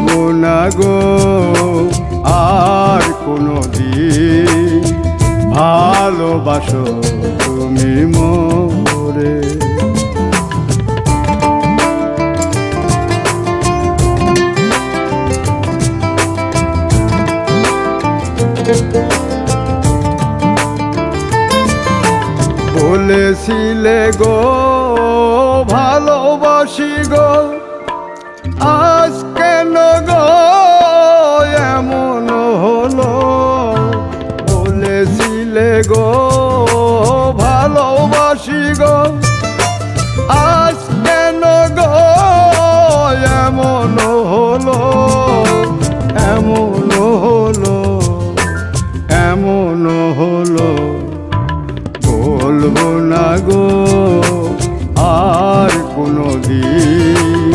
ভুলবো না গো আর কোনো দিন, ভালোবাসো তুমি মোরে। বলেছিলে গো ভালোবাসি গো, আজ কেন গো এমন হলো? বলেছিলে গো ভালোবাসি গো, আজ কেন গো এমন হলো? এমন হলো, এমন হলো। বলবো না গো আর কোনো দিন,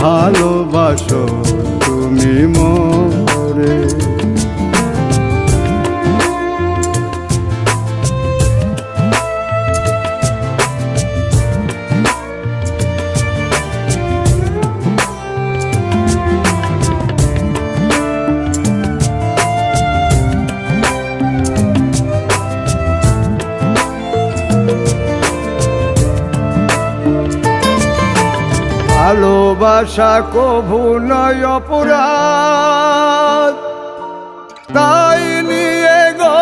ভালোবাসো তুমি মোরে। ভালোবাসা কভু নয় অপরাধ, তাই নিয়ে গো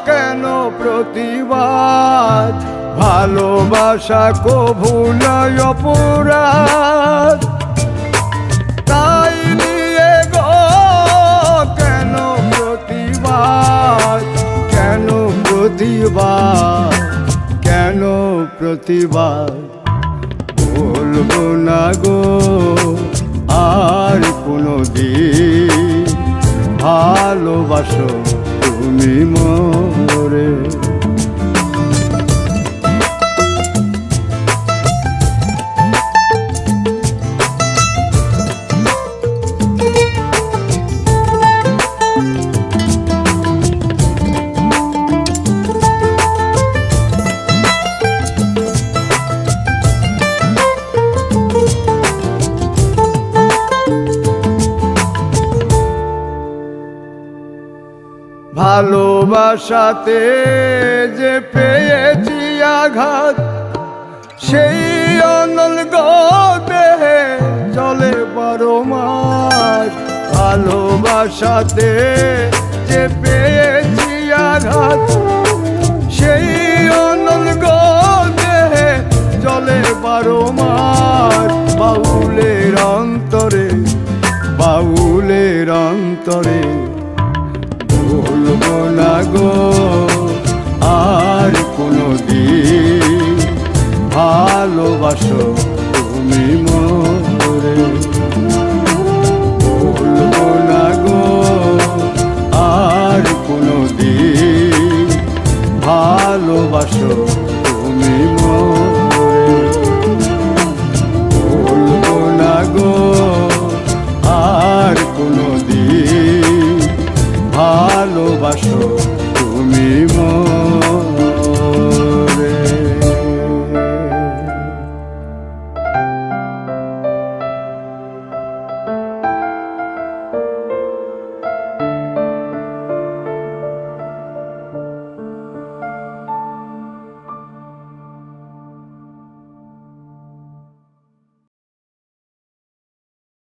কেন প্রতিবাদ? ভালোবাসা কভু নয় অপরাধ, তাই নিয়ে গো কেন প্রতিবাদ? কেন প্রতিবাদ? কেন প্রতিবাদ? বলবো না গো আর কোনো দিন, ভালোবাসো তুমি মোরে। ভালোবাসাতে যে পেয়েছি আঘাত, সেই অনল গো দেহে চলে 12 মাস। ভালোবাসাতে যে পেয়েছি আঘাত, সেই অনল গো দেহে চলে 12 মাস। বাউলের অন্তরে, বাউলের অন্তরে